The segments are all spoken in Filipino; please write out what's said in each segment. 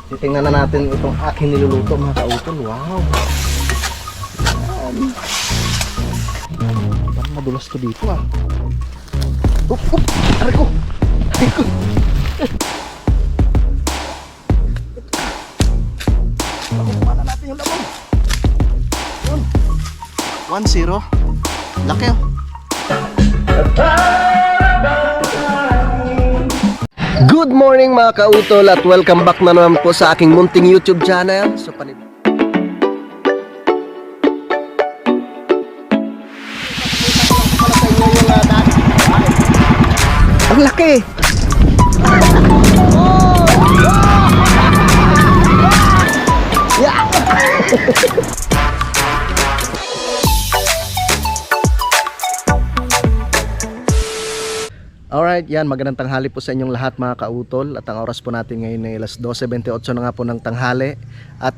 Titingnan na natin itong aking niluluto mga kautol. Wow. Parang madulas to dito ah. Aray ko. Aray ko. Pakukuha na natin yung lamang. Yun. 1-0. Laki oh. Good morning mga kautol at welcome back na naman po sa aking munting YouTube channel. So ang laki. Yeah. Alright, yan, magandang tanghali po sa inyong lahat mga kautol. At ang oras po natin ngayon ay alas 12:28 na nga po ng tanghali. At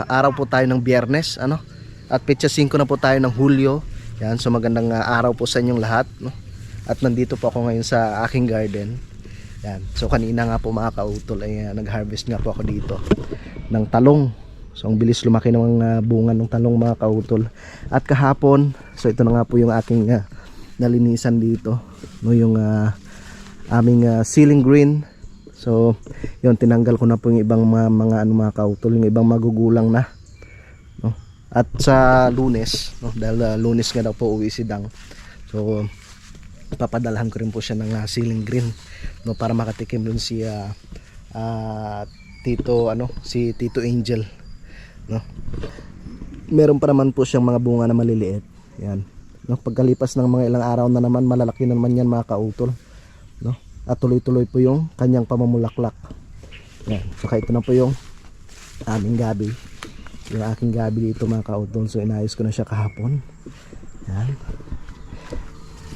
araw po tayo ng Biyernes, ano? At petsa 5 na po tayo ng Hulyo. Yan, so magandang araw po sa inyong lahat, no? At nandito po ako ngayon sa aking garden. Yan, so kanina nga po mga kautol ay nag-harvest nga po ako dito ng talong. So ang bilis lumaki ng mga bunga ng talong mga kautol. At kahapon, so ito na nga po yung aking nalinisan dito, no, yung aming ceiling green. So yun, tinanggal ko na po yung ibang mga mga kautol, yung ibang magugulang na, no? At sa Lunes, no, dahil Lunes nga daw po uwi si Dang, so papadalhan ko rin po siya ng ceiling green, no, para makatikim dun si si Tito Angel, no. Meron pa naman po siyang mga bunga na maliliit. Yan, no, pagkalipas ng mga ilang araw na naman, malalaki na naman yan mga kautol, no? At tuloy-tuloy po yung kanyang pamamulaklak. Yan, saka ito na po yung aming gabi, yung aking gabi dito mga kautol. So inayos ko na siya kahapon. Yan.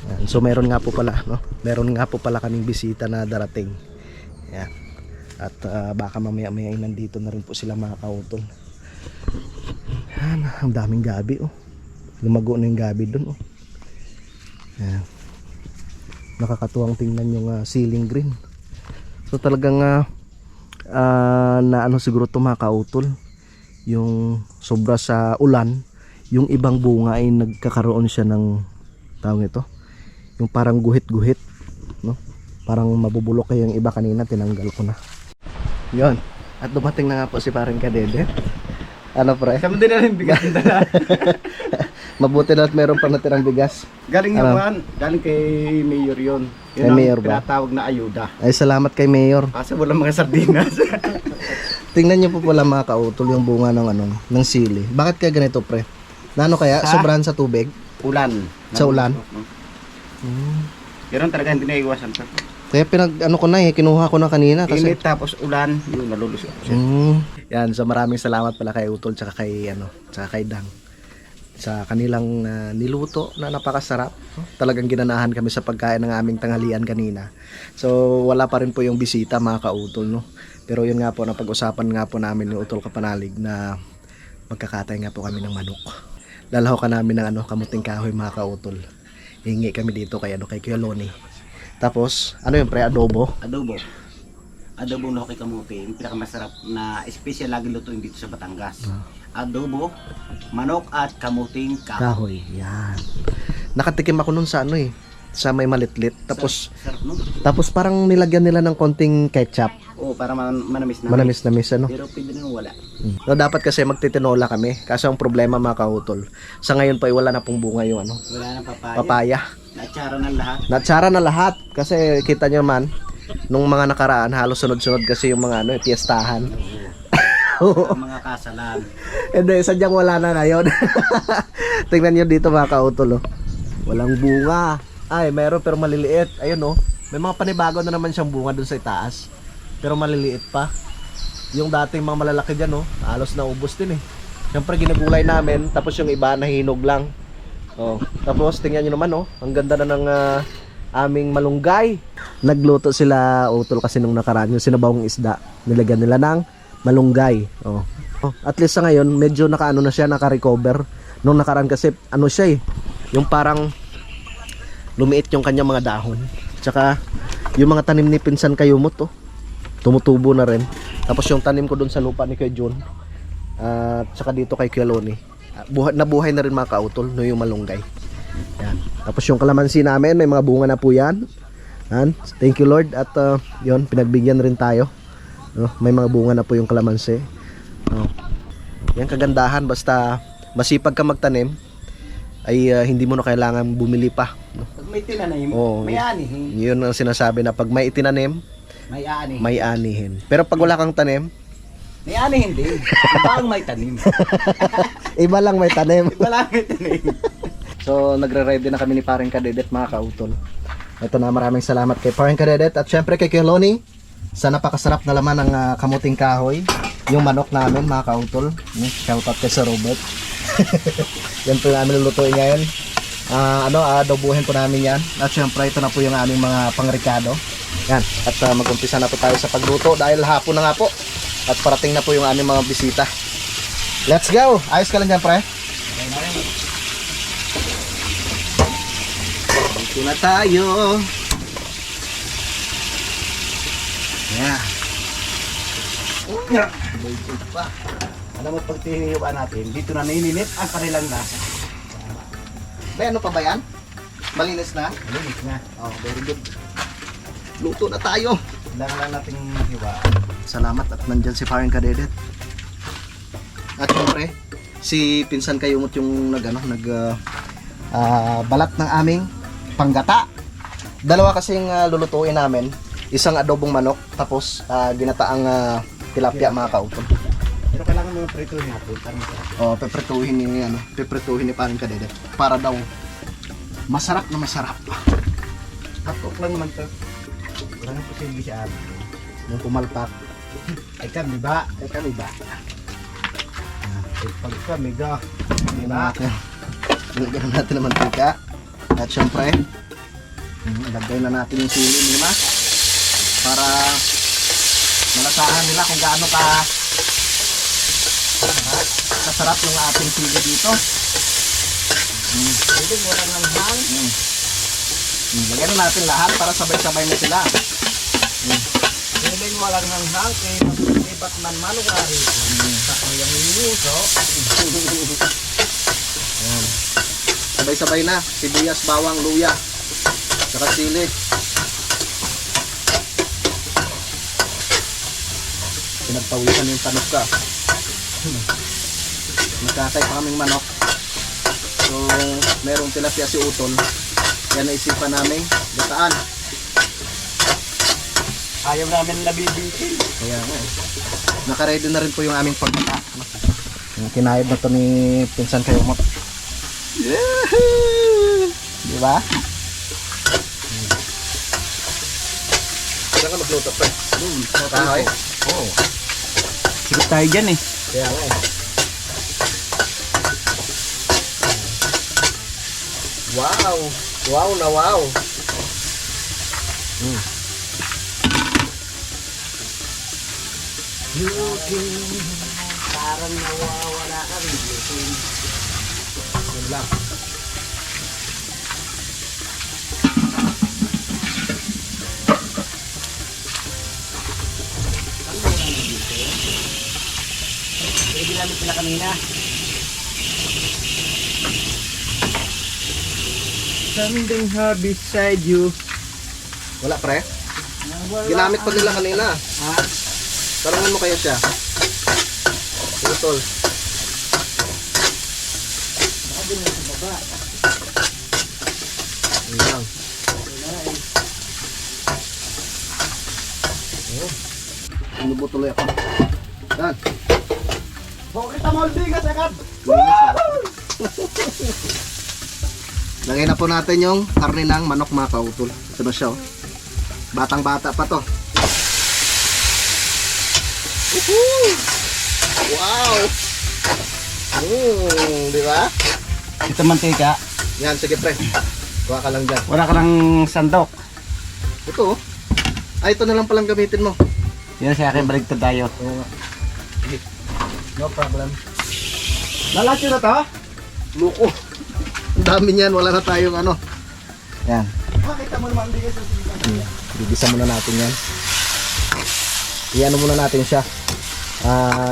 Yan. So meron nga po pala, no? Meron nga po pala kaming bisita na darating. Yan. At baka mamaya-maya nandito na rin po sila mga kautol. Yan, ang daming gabi oh. Lumago na yung gabi dun oh. Ayan. Nakakatuwang tingnan yung ceiling green. So talagang na ano siguro to mga kautol, yung sobra sa ulan, yung ibang bunga ay nagkakaroon siya ng tawag ito, yung parang guhit-guhit, no? Parang mabubulok kayo, yung iba kanina tinanggal ko na. Yon. At dumating na nga po si parang Kadede. Ano pre? Sama din na rin bigas ng dala. Mabuti na at meron pa natirang bigas. Galing naman, galing kay Mayor yun. Kay Yun Mayor ang ba? tinatawag na ayuda. Ay salamat kay Mayor. Kasi walang mga sardinas. Tingnan niyo po pala mga kautol yung bunga ng ng sili. Bakit kaya ganito pre? Nano kaya? Sobrahan sa tubig? Ulan. Sa ulan? Pero talaga hindi naiiwasan pa. Kaya kinuha ko na kanina kasi Init tapos ulan, yun nalulusot siya. Yan, so maraming salamat pala kay Utol tsaka kay Dang sa kanilang niluto na napakasarap. Talagang ginanahan kami sa pagkain ng aming tanghalian kanina. So wala pa rin po yung bisita mga kautol, no. Pero yun nga po, napag-usapan nga po namin ni Utol Kapanalig na magkakatay nga po kami ng manok. Lalaho ka namin ng kamuting kahoy mga kautol. Hingi kami dito kay Kuya Loni. Tapos, ano yun pre? Adobo? Adobo. Adobong loki kamuti, yung pinakamasarap na special lagi lutuin dito sa Batangas. Adobo, manok at kamuting kahoy. Yan. Nakatikim ako nun sa sa may malitlit. Tapos, sarap, no? tapos parang nilagyan nila ng konting ketchup. Oo, para manamis na. Manamis ano? Pero pwede na wala. No, dapat kasi magtitinola kami. Kaso ang problema mga kautol, sa ngayon pa wala na pong bunga yung Wala nang papaya. papaya. Natsara ng lahat. Natsara na lahat. Kasi kita nyo man, nung mga nakaraan, halos sunod-sunod kasi yung mga piyestahan. Ang mga kasalan. Hindi, sadyang wala na ngayon. Tingnan nyo dito mga kautol, oh. Walang bunga. Ay, meron pero maliliit. Ayun oh. May mga panibago na naman siyang bunga dun sa itaas. Pero maliliit pa. Yung dating mga malalaki dyan oh, halos naubos din eh. Siyempre ginagulay namin, tapos yung iba nahinog lang. Oh, tapos tingnan niyo naman oh, ang ganda na ng aming malunggay. Nagluto sila Utol kasi nung nakaraan yung sinabawang isda. Nilagyan nila ng malunggay. Oh. At least sa ngayon medyo na siya, naka-recover. Nung nakaraan kasi siya yung parang lumiit yung kanyang mga dahon. Tsaka yung mga tanim ni Pinsan Kayumot oh, tumutubo na rin. Tapos yung tanim ko dun sa lupa ni Kuya Jun, at saka dito kay Kuya Loni, nabuhay na rin mga kautol, no, yung malunggay. Yan. Tapos yung kalamansi namin, may mga bunga na po yan. Yan. Thank you Lord. At yun, pinagbigyan rin tayo, no? May mga bunga na po yung kalamansi, no? Yan kagandahan, basta masipag ka magtanim ay hindi mo na kailangan bumili pa, no? Pag may tinanim, Oo. may anihin. Yun ang sinasabi na pag may itinanim, May anihin. may anihin. Pero pag wala kang tanim, May anihin din. Iba ang may tanim. iba lang may tanim. Iba lang may tanim. So nagre-ready na kami ni Paring Kadedet mga kautol. Ito na, maraming salamat kay Paring Kadedet at syempre kay Kuya Loni sa napakasarap na laman ng kamuting kahoy, yung manok namin mga kautol. Shout out kay Sir Robert. Yan po yung namin lulutuin ngayon. Adobuhin po namin yan. At syempre ito na po yung aming mga pangrikado. Yan. At mag-umpisa na po tayo sa pagluto dahil hapon na nga po. At parating na po yung aming mga bisita. Let's go! Ayos ka lang dyan, pre. Dito na tayo. Yeah. Basic pa. Alam mo, pag tiniyuan natin, dito na naninit ang kanilang lasa. May ano pa ba yan? Malinis na? Malinis na. Oh, very good. Luto na tayo. Kailangan lang natin hiwa. Salamat at nandyan si Paring Kadedet. At syempre, si Pinsan Kayumot yung balat ng aming panggata. Dalawa kasing lulutuin namin. Isang adobong manok, tapos ginataang tilapia mga kautol. Pero kailangan mga prituhin natin. Para masarap. Oh, pepretuhin ni Paring Kadedet para daw masarap na masarap. Hatok lang naman to. Wala nang posible siya amin. Yung pumalpak. Ay kami ba? Ay kami ba? Ay pag kami ga. Di ba? Lagyan natin ng mantika. At syempre, lagay na natin yung sili lima para malasahan nila kung gaano kasarap yung ating sili dito. Pwede mo lang ng hang. Lagyan na natin lahat para sabay-sabay na sila. Pwede mo lang ng hang. Kaya mag-ibat man manungari. Sa kanyang minuso. Sabay-sabay na. Sibuyas, bawang, luya, saka sili. Pinagpawisan yung tanok ka. Nagkatay pa kaming manok. So, merong tilapia si Utol. Yan naisipan namin gataan. Ayaw namin nabibitin. Kaya nga eh. Nakaready na rin po yung aming pagkata. Yung kinayod na to ni Pinsan Kayumot. Di ba? Saan ka magluto pa? Kahoy? Oo. Sikip tayo dyan eh. Kaya nga eh. Wow! Wow na wow! Parang nawawala ka rin. Yun lang. Pwede ginamit sila kanina. Something hard beside you. Wala pre? Ginamit pa nila kanina. Ha? Tarangan mo kaya siya. Utol. Baka din sa baba. Yun lang. Inubo tuloy ako. Yan. Bakit mo bigas agad? Lagay na po natin yung karne ng manok mga kautol. Ito na siya oh. Batang bata pa to. Woohoo! Wow! Di ba? Ito mantika. Yan, sige pre. Kuha ka lang dyan. Wala ka ng sandok. Ito oh. Ay, ito na lang palang gamitin mo. Yan sa akin, baligtad tayo. Oo nga. Sige. No problem. Lalat yun na to? Luko. Ang dami niyan, wala na tayong ano. Yan. Makita mo naman bigas sa sinigang. Bigisa muna natin yan. iano muna natin siya.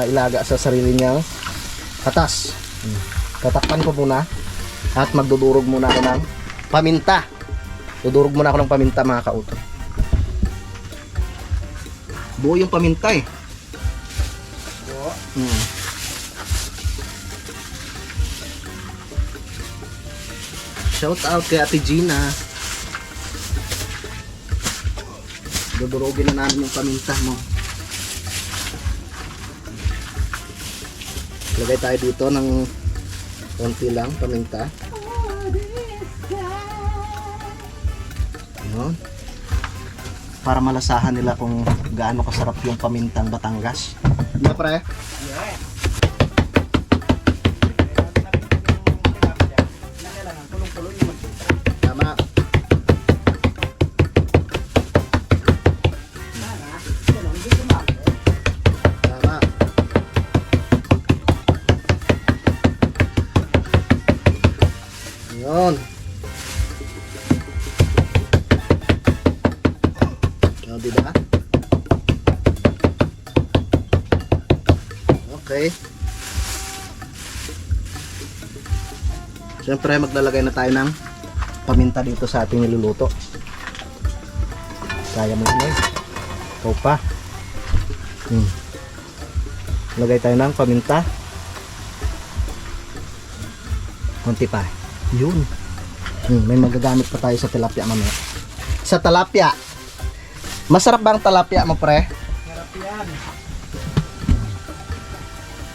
Ilaga sa sarili niyang katas. Tatakpan ko muna at magdudurog muna ako ng paminta. Dudurog muna ako ng paminta mga kautol. Buo yung paminta eh. Shout out kay Ate Gina. Dudurogin na namin yung paminta mo. Lagay tayo dito ng konti lang paminta. Ayun. Para malasahan nila kung gaano kasarap yung pamintang Batangas. Ano pre? Tama. Tama. Yun. O, diba? Okay. Siyempre, maglalagay na tayo ng paminta dito sa ating niluluto. Kaya mo yun. Ikaw pa. Lagay tayo ng paminta. Konti pa. Yun. May magagamit pa tayo sa tilapia mamaya. Sa tilapia. Masarap ba ang tilapia mo, pre? Sarap yan.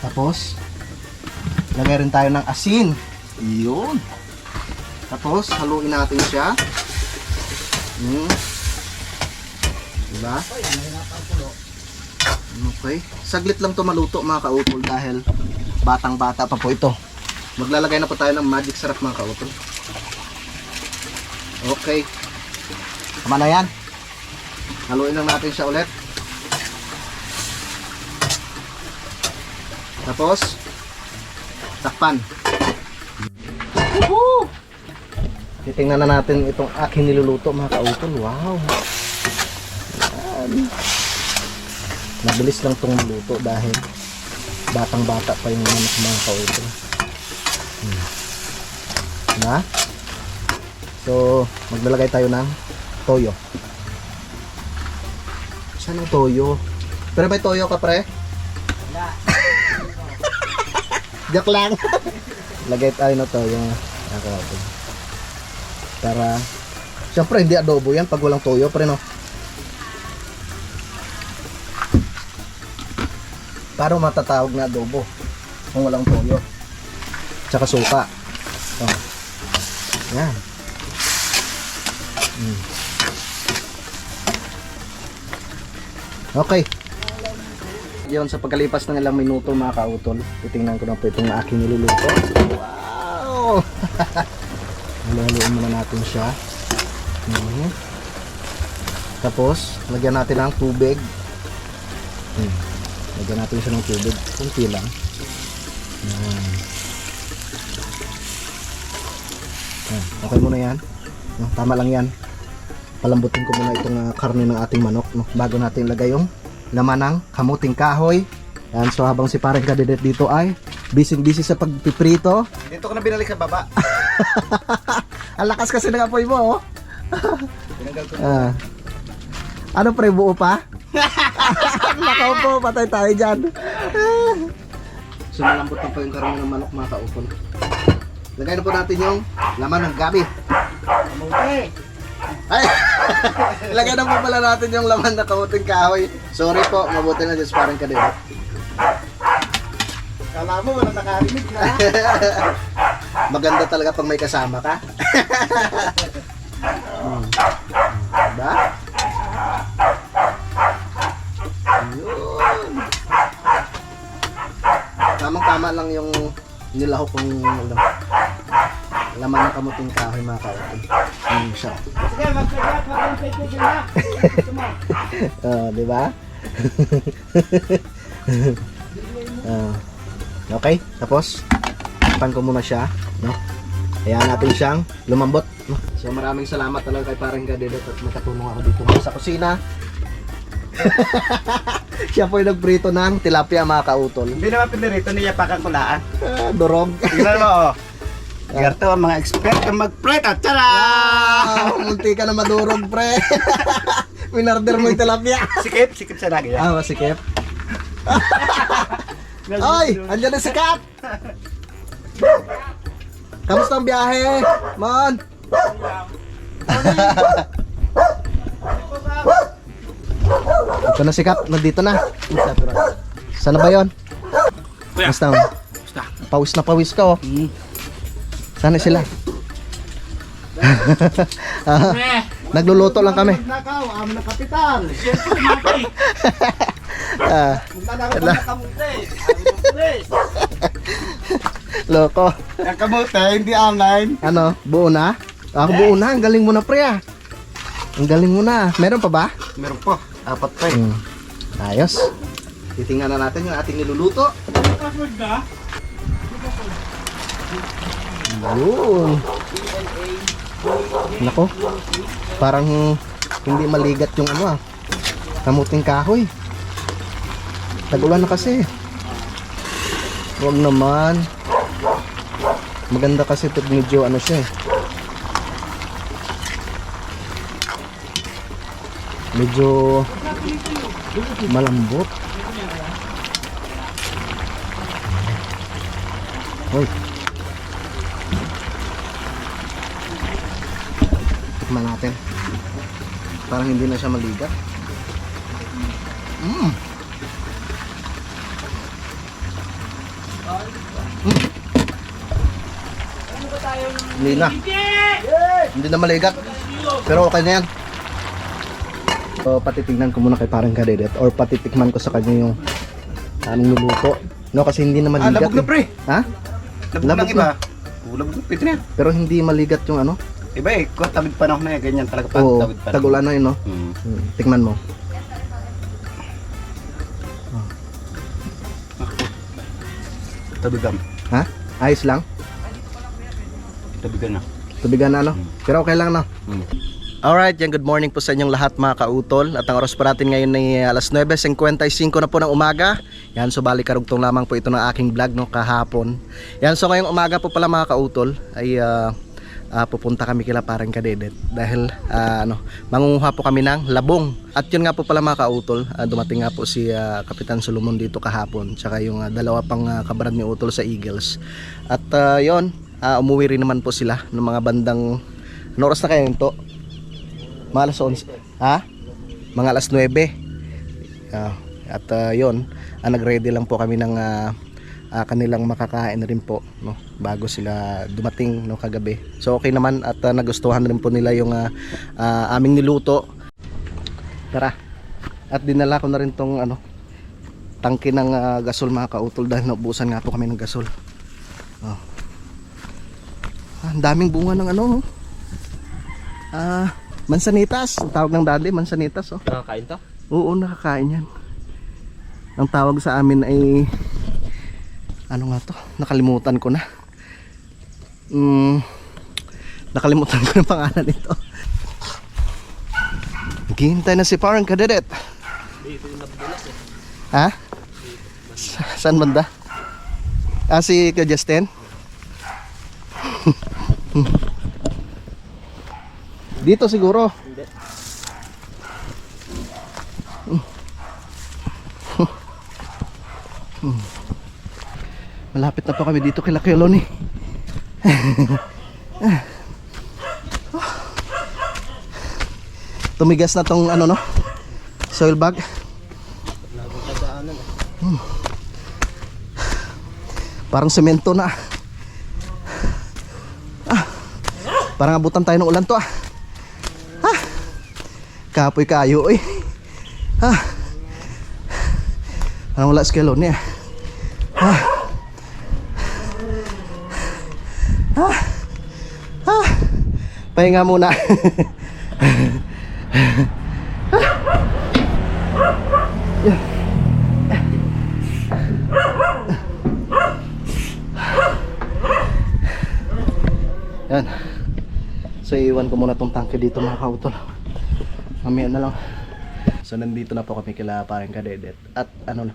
Tapos, lagay rin tayo ng asin. Yun. Tapos, haluin natin siya. Diba? Okay. Saglit lang to maluto mga kautol dahil batang-bata pa po ito. Maglalagay na po tayo ng magic sarap mga kautol. Okay. Tama na yan. Haluin lang natin siya ulit. Tapos, takpan. Titingnan na natin itong aking niluluto mga kautol. Wow. Yan. Mabilis lang itong luto dahil batang-bata pa yung mga kautol. Na? So, maglalagay tayo ng toyo. Saan ang toyo? Pero may toyo ka, pre? Wala. Joke lang. Lagay tayo na toyo. Para, syempre hindi adobo yan pag walang toyo, pre, no? Para matatawag na adobo kung walang toyo. Tsaka suka. Oh. Yan. Okay. Yun, sa pagkalipas ng ilang minuto mga kautol, titingnan ko na po itong aking niluluto. Wow! Haluin muna natin siya. Tapos, lagyan natin ng tubig. Lagyan natin siya ng tubig. Kunti lang. Okay muna yan. Tama lang yan. Palambutin ko muna itong karne ng ating manok, no? Bago natin ilagay yung laman ng kamuting kahoy. Yan, so habang si parang kadidet dito ay busy sa pagpiprito. Dito ko na binalik sa baba. Ang lakas kasi ng apoy mo, oh. Pinanggal ko. Ano pre, buo pa? Nakaw po, patay tayo dyan. So malambot na po yung karne ng manok mga kaupon. Lagay na po natin yung laman ng gabi. Kamuti. Ay! Lagay na po pala natin yung laman na kamuting kahoy. Sorry po, mabuti na dyan parang kadidet. Kala mo, wala nakarinig na. Maganda talaga pag may kasama ka. Diba? Yun. Tamang-tama lang yung nilahok kong laman ng kamuting kahoy mga kautol. Siya. Sige, magsagat, magsagat na. Diba? Okay, tapos takpan ko muna siya, no? Hayaan natin siyang lumambot, no? So maraming salamat talaga kay Paring Gadidot at makatulong ako dito sa kusina. Siya po yung nagprito ng tilapia mga kautol. Hindi naman pinirito niya pakang kulaan. Durog. Tingnan mo, oh. Garto ang mga expert na mag-prito. Tara! Munti ka na madurog, pre. Minarder mo yung tilapia. Sikip sa lagi yan. Masikip. Ay, andyan na si Kat. Kamusta ang biyahe? Man. Ito na si Kat, nandito na. Sana ba yun? Basta, pawis na pawis ka oh. Sana sila. Nagluluto lang kami. Nakaw, amin na kapital. Loko. Ang kamote, hindi online. Ano, buo na? Ako buo na, ang galing mo na pre ah. Ang galing mo na. Meron pa ba? Meron po, 4 pa eh. Ayos. Titingnan na natin yung ating niluluto. Yun. Nako. Parang hindi maligat yung ano ah. Kamuting kahoy. Tag-ulan na kasi. Huwag naman. Maganda kasi ito medyo ano siya eh. Medyo malambot. Hoy. Tikman natin. Parang hindi na siya maligat. Hindi na. Hindi na maligat. Pero okay na yan. So, patitignan ko muna kay parang kadedet or patitikman ko sa kanya yung anong niluto. No, kasi hindi na maligat. Labog na pre. Ha? Labog Labog ng iba. Labog na, pwede na yan. Pero hindi maligat yung ano. Iba eh, kung tawid panahon na yan, ganyan talaga pa. Oo, Tawid panahon. tag-ulan na yun, no? Tikman mo. Tabigan. Ha? Ayos lang? Tabigan na. Tubigan na, no? Pero okay lang, no? Alright, yan, good morning po sa inyong lahat mga kautol. At ang oras pa natin ngayon ay alas 9:55 na po ng umaga. Yan, so bali karugtong lamang po ito ng aking vlog no, kahapon. Yan, so ngayong umaga po pala mga kautol ay pupunta kami kila parang kadedet. Dahil mangunguha po kami ng labong. At yun nga po pala mga kautol, dumating nga po si Kapitan Solomon dito kahapon. Tsaka yung dalawa pang kabarad ni Utol sa Eagles. At yun, umuwi rin naman po sila ng mga bandang, ano oras na kayo nito? Mga alas 11. Ha? Mga alas 9. At yun, nag-ready lang po kami ng kanilang makakain rin po no, bago sila dumating no, kagabi. So okay naman at nagustuhan rin po nila yung aming niluto. Tara. At dinala ko na rin tong tangke ng gasol mga kautol dahil naubusan nga po kami ng gasol. Ang daming bunga ng mansanitas, ang tawag ng daddy, mansanitas oh. Nakakain to? Oo, nakakain yan. Ang tawag sa amin ay ano nga to? Nakalimutan ko na. Nakalimutan ko yung pangalan nito. Naghihintay na si parang kadedet. Dito yung nabulas eh. Ha? Saan banda? Si Justin? Dito siguro. Hindi. Malapit na po kami dito kay Loni. Tumigas na tong soil bag. Parang semento na. Parang abutan tayo ng ulan to Kapoy kayo eh. Parang wala skelon niya. Pahinga muna. Yan. So iwan ko muna tong tangke dito mga kautol. Mamaya na lang. So nandito na po kami kila parang kadedet. At ano na,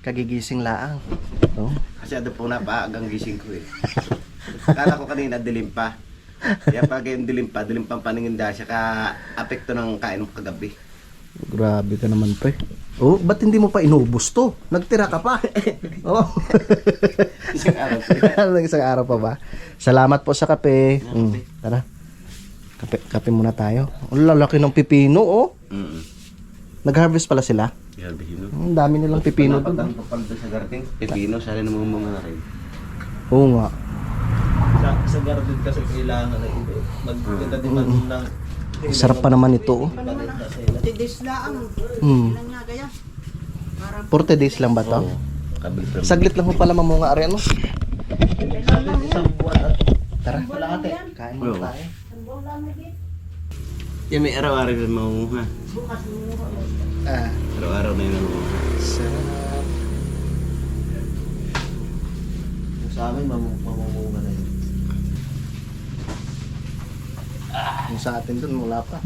kagigising laang. Oh. Kasi ado po na pa, hanggang gising ko eh. Kala ko kanina dilim pa. Kaya pag yung dilim pa ang paningin dahil siya ka-apekto ng kain mo kagabi. Grabe ka naman pre. Oh, ba't hindi mo pa inubos to? Nagtira ka pa. Oh. Isang araw po. Isang araw pa ba? Salamat po sa kape. Tara. Kape muna tayo. Ang lalaki ng pipino, oh. Nag-harvest pala sila. Pipino. Ang dami nilang pipino doon. Napatan ko pala doon sa garden. Pipino, sana namumunga na rin. Oo nga. Sa garden kasi kailangan na ito. Magkita din man ng Sarap pa naman ito, oh. 40 days lang. Hmm. Ilan nga kaya? Parang 40 days lang ba to? Kabil Saglit lang mo pala mamunga ari ano? isang buwan at Tara. Kain muna Oo. tayo. Yan may araw-araw na mamunga. Ah, Araw-araw na yun mamunga. sarap. yung sa amin mamumunga na yun. Yung sa atin dun, wala pa.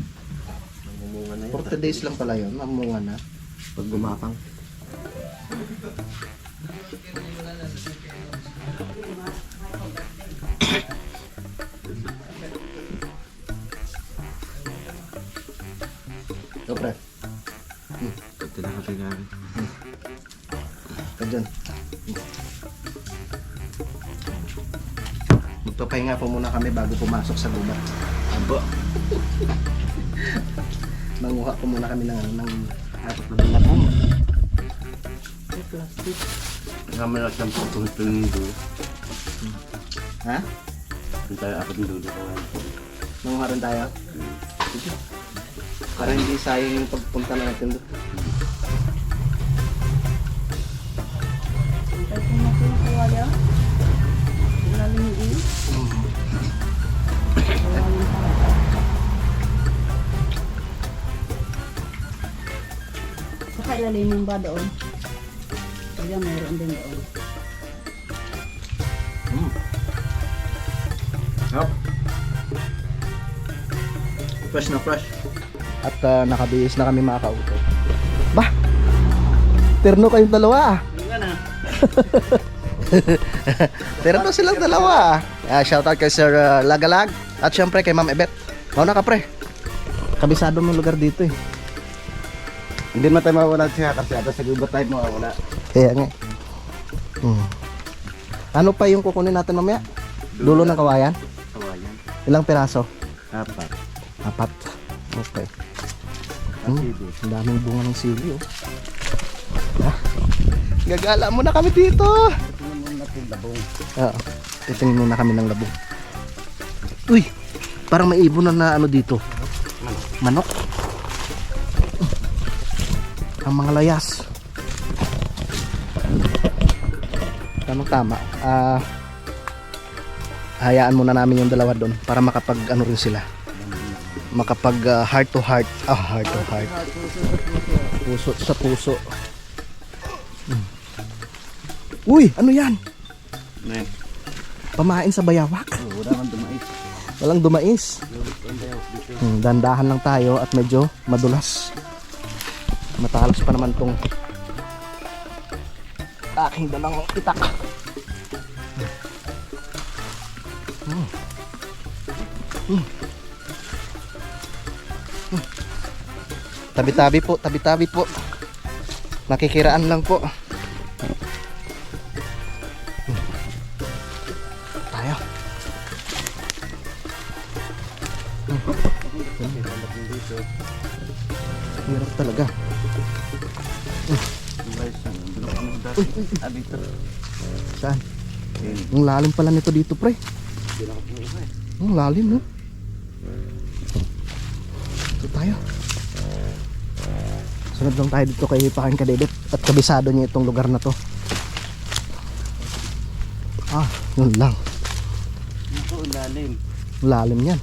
Mamumunga na yun. 40 days lang pala yun, mamunga na. Pag gumapang. Ito, pre. Ito na kasi namin. Ito dyan. Magpapahinga po muna kami bago pumasok sa gubat. Abo. Manguha po muna kami ng apat na bilabong. Kami lang siyang pagpuntunin ng dulo. Ha? Kung tayo apat ng dulo. Manguha rin tayo? Sige. Para hindi sayang yung pagpunta natin doon. Ay, kung natin sa wala. Ilalim yung iyo. Ilalim pa. Saka ilalimin ba doon? Kaya mayroon din doon. Hop. Fresh na fresh. At nakabihis na kami mga kauto. Bah! Terno kayong dalawa ah. Terno silang dalawa ah. Shoutout kay Sir Lagalag. At syempre kay Ma'am Ebet. Mauna ka pre. Kabisado mo lugar dito eh. Hindi naman tayo mawala siya kasi ata sa gubat tayo mawala. Kaya nga. Ano pa yung kukunin natin mamaya? Dulo ng kawayan? Kawayan. Ilang piraso? Apat. 4. Okay. Ang daming bunga ng sili oh. Ah, gagala muna kami dito. Tingnan mo natin labong. Oo. Titingin muna kami ng labong. Uy! Parang may ibon na ano dito. Manok. Ang mga layas. Tamang tama. Hayaan muna namin yung dalawa doon para makapag ano rin sila. Makapag heart to heart. Heart to heart. Puso sa puso. Uy! Ano yan? Ne. Pamain sa bayawak. Wala man dumais. Walang dumais. Dandahan lang tayo at medyo madulas. Matalas pa naman tong aking dalang itak. Tabi-tabi po, tabi-tabi po. Nakikiraan lang po. Tayo. Hirap talaga. Dito. Saan? Ang lalim pala nito dito, pre. Ang lalim, no? Ito tayo. Sunod lang tayo dito kay Paking Kadedit at kabisado niya itong lugar na to. Yun lang. Ito, lalim. Ang lalim yan.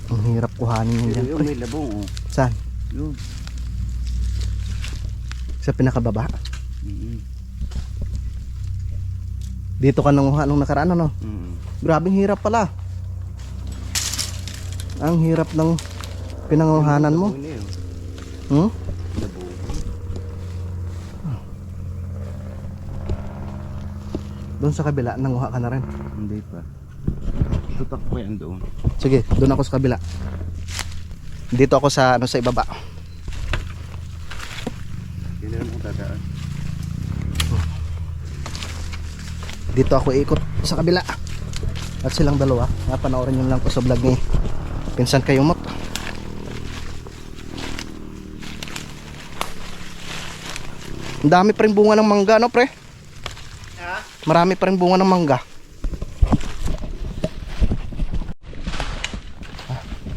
Ang hirap kuhanin yan dyan, Yung pre. may labong. Oh. Saan? Yun. Sa pinakababa. Dito ka nanguha nung nakaraan, ano? Grabing hirap pala. Ang hirap ng pinanguhanan mo. Hmm? Labong. Doon sa kabila, nanguha ka na rin. Hindi pa. Tutok ko yan doon. Sige, doon ako sa kabila. Dito ako sa ano sa ibaba. Yun na ang dadaan. Dito ako ikot sa kabila. At silang dalawa, panoorin nyo lang ko sa vlog ni Pinsan Kayumot. Ang dami pa rin bunga ng mangga, no pre? Ha? Marami pa rin bunga ng mangga.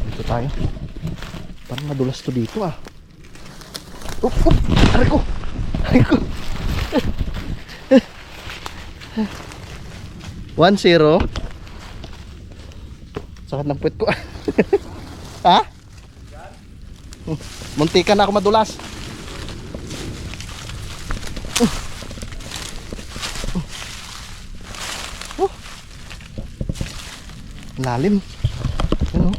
Dito tayo. Parang madulas to dito ah. Up! Aray ko! Aray ko! 1-0. Sakit ng puwet ko. Ha? Muntikan na ako madulas. Lalim. Ano?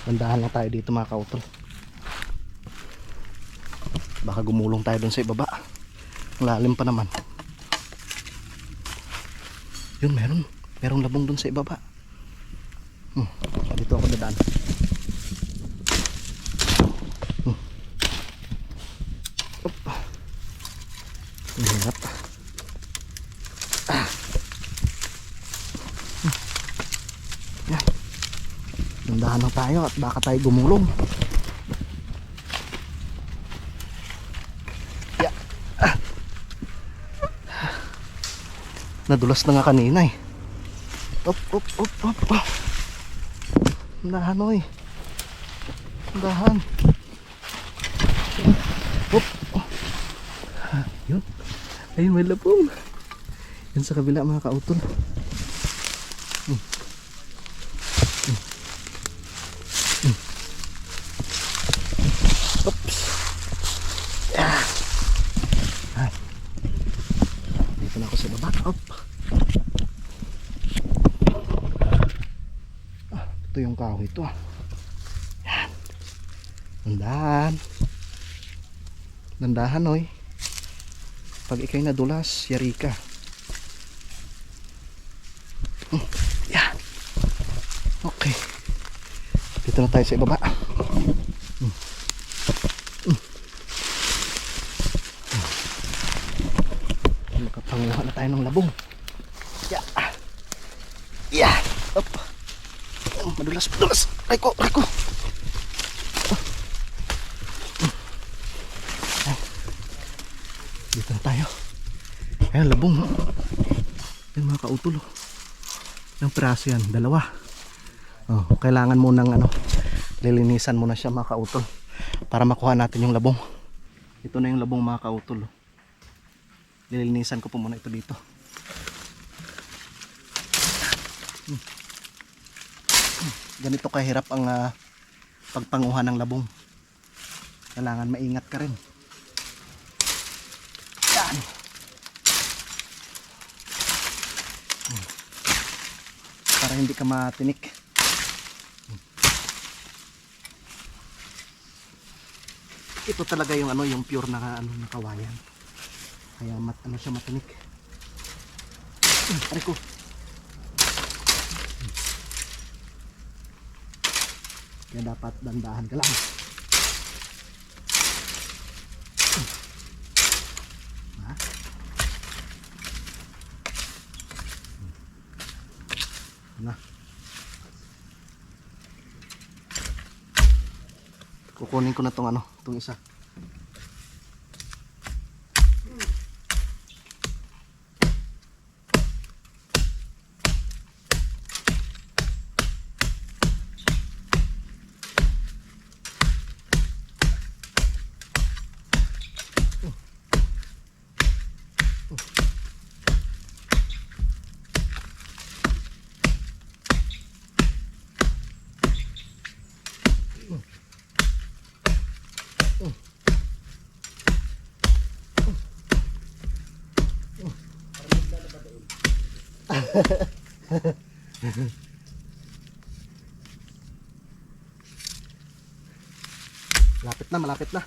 Bandahan lang tayo dito mga kautol. Baka gumulong tayo dun sa ibaba. Lalim pa naman. Yun, merong labong dun sa ibaba. Dito ako dadaan. Op. Ang hirap. Yan. Dandahan lang tayo at baka tayo gumulong. Nadulas na nga kanina eh. Op. Dahan oy. Dahan. Op. Yun. Ayun may labong. Yan sa kabila mga kautol. Oops. Ay. Dito na ako sa baba. Op. Ito yung kahoy ito. Yan. Dandahan. Dandahan oy. Pag ikay nadulas, yari ka. Yan. Okay. Dito na tayo sa ibaba. Makapanguha na tayo ng labong. Yeah. Yeah. Up. Madulas. Ay ko. Dito na tayo. Ayan, labong. Ayan mga kautol. Ilang piraso yan? 2. Kailangan mo ng lilinisan mo na siya mga kautol para makuha natin yung labong. Ito na yung labong mga kautol. Lilinisan ko po muna ito dito. Ganito kahirap ang pagpanguha ng labong. Kailangan maingat ka rin. Yan. Para hindi ka matinik. Ito talaga yung yung pure na na kawayan. Kaya siya matinik. Aray ko. Kaya dapat dandahan ka lang. Ha? Na. Kukunin ko na tong tong isa. Malapit na, malapit na.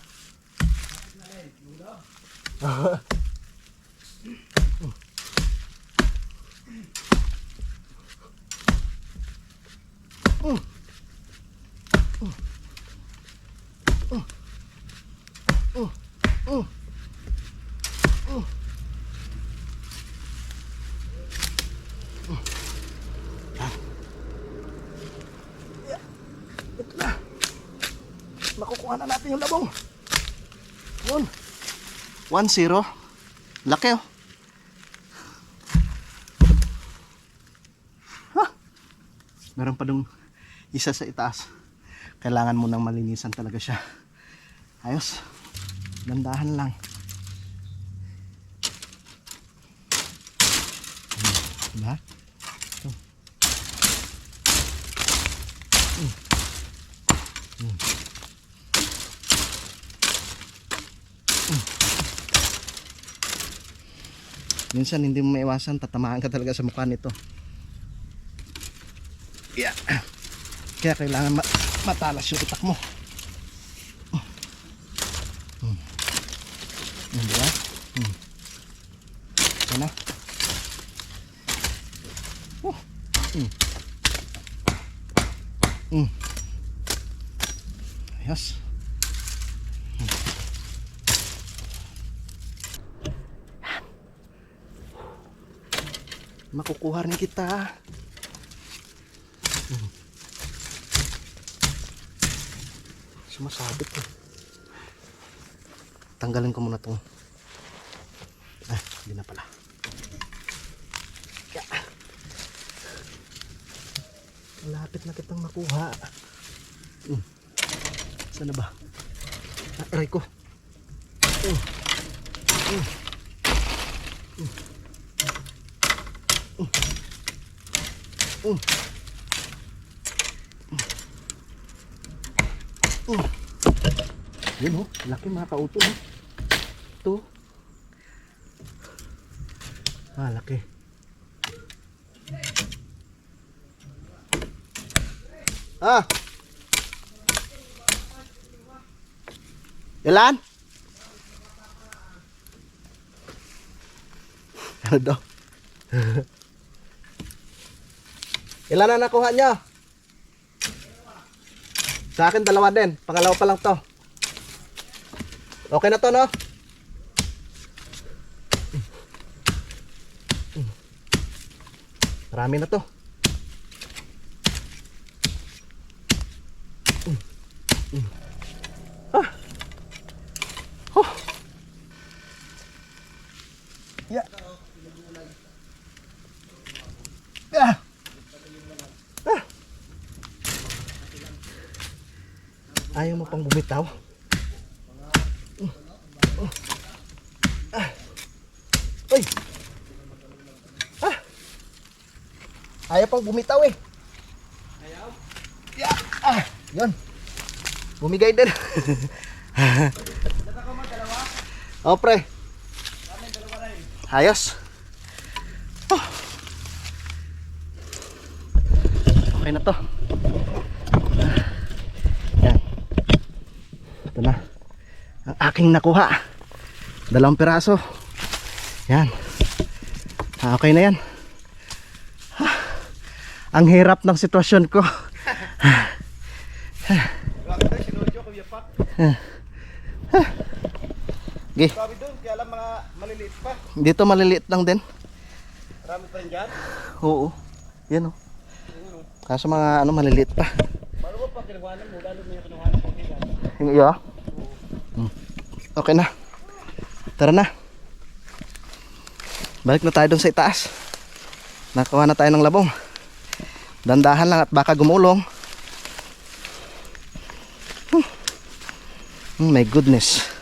Ito na. Makukuha na natin yung labong. Yun. 1-0. Laki oh. Ha? Meron pa dong isa sa itaas. Kailangan mo nang malinisan talaga siya. Ayos. Dandahan lang. Diba? Ito. Minsan hindi mo maiwasan, tatamaan ka talaga sa mukha nito. Yeah. Kaya kailangan matalas yung itak mo. Diba? Ito na. Ayos. Makukuha rin kita. Sumasabit eh. Tanggalin ko muna itong hindi na pala. Malapit na kitang makuha. Saan na ba? Aray ko. Yun oh, laki mga kauto oh. Ito. Laki. Ilan? Ano daw? Ilan na nakuha nyo? Sa akin 2 din. Pangalawa pa lang to. Okay na to, no? Marami na to. Yeah. Ayaw mo pang bumitaw? Uy! Ayaw pang bumitaw eh. Ayaw? Yeah. Yun. Bumigay din. O pre. Ayos. Okay na to. Yan. Ito na. Ang aking nakuha. 2 piraso. Yan. Okay na yan. Ang hirap ng sitwasyon ko. Okay. Sabi doon, kaya lang mga maliliit pa. Dito maliliit lang din. Marami pa rin dyan. Oo. Yan oh. Kaso mga maliliit pa. Paano mo pa kinuhanan mo? Lalo mo yung kinuhanan mo kaya. Iyo. Okay na. Tara na. Balik na tayo dun sa itaas. Nakuha na tayo ng labong. Dandahan lang at baka gumulong. My goodness.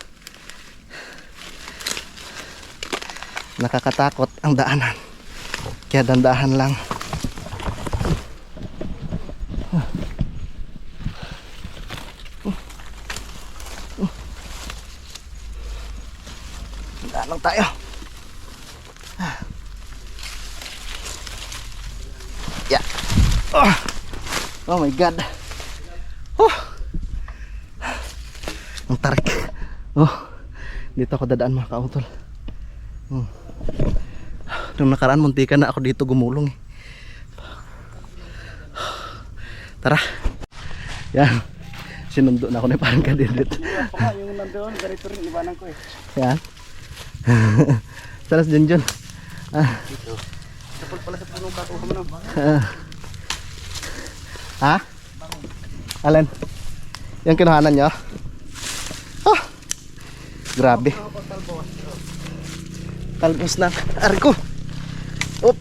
Nakakatakot ang daanan. Kaya dandahan lang. Dandahan lang tayo. Yeah. Oh my God. Dito ako dadaan mga kautol. Nung nakaraan muntikan na ako dito gumulong eh. Tara. Yan. Sinundo na ako na parang kadidit. Yung nandoon, ganito rin iwanan ko eh. Yan. Salas dyan dyan. Dito. Sapol pala sa punong bato ka mo na. Ha? Alin? Yung kinuhanan nyo? Ah! Grabe. Talbos na. Ari ko. Up.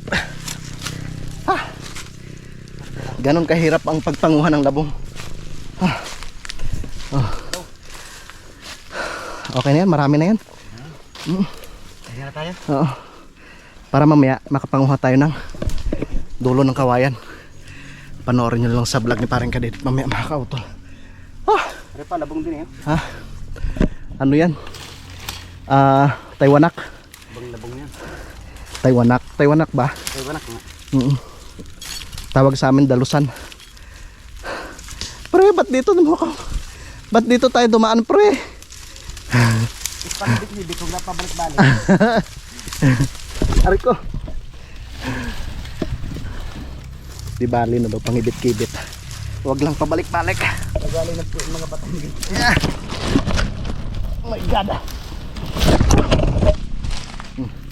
Ah! Ganon kahirap ang pagpanguhan ng labong. Ah. Oh. Okay na yan, marami na yan. Kaya na tayo. Oo. Para mamaya makapanguha tayo ng dulo ng kawayan. Panoorin nyo lang sa vlog ni Pareng Kadidit mamaya mga kautol. Ah! Pero pa, labong din eh. Ha? Ano yan? Taiwanak. Labong yan. Taiwanak. Taiwanak ba? Iwanak nga. Tawag sa amin dalusan. Pre, ba't dito ba't dito tayo dumaan, pre? Ispagdit-hibit, huwag na pabalik-balik. Ari ko. Di bali na daw pangibit-kibit. Huwag lang pabalik-balik. Nagali na po yung mga batang dito. Yeah. Oh my God.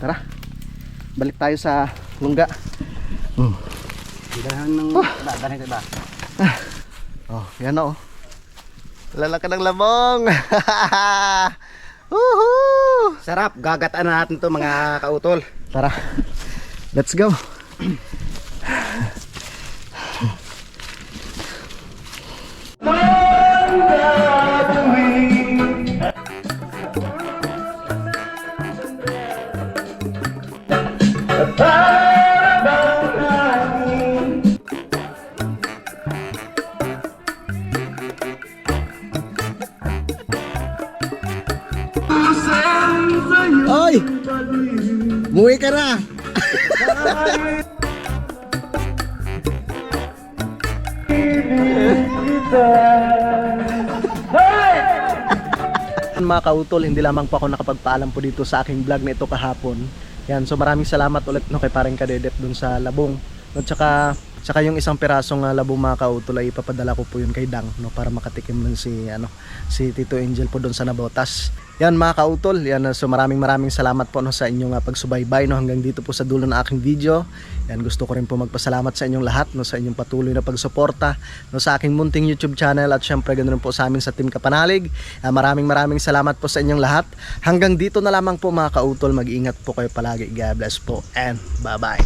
Tara. Balik tayo sa lungga. Dalahan ng dadahan ito ba? Oh, yan o. Lalaki ng labong. Woohoo! Sarap, gagataan na natin to mga kautol. Tara. Let's go. Oy! Muwi ka na! Mga kautol, hindi lamang po ako nakapagpaalam po dito sa aking vlog na ito kahapon. Yan, so maraming salamat ulit no, kay Pareng Kadidit dun sa labong. At saka yung isang pirasong labong mga kautol ay ipapadala ko po yun kay Dang no, para makatikim lang si Tito Angel po dun sa Nabotas. Yan mga kautol, yan, so maraming salamat po no, sa inyong pagsubaybay no, hanggang dito po sa dulo ng aking video. Yan, gusto ko rin po magpasalamat sa inyong lahat no, sa inyong patuloy na pagsuporta no, sa aking munting YouTube channel at syempre ganoon rin po sa amin sa Team Kapanalig. Maraming salamat po sa inyong lahat. Hanggang dito na lamang po mga kautol, mag-iingat po kayo palagi. God bless po and bye bye.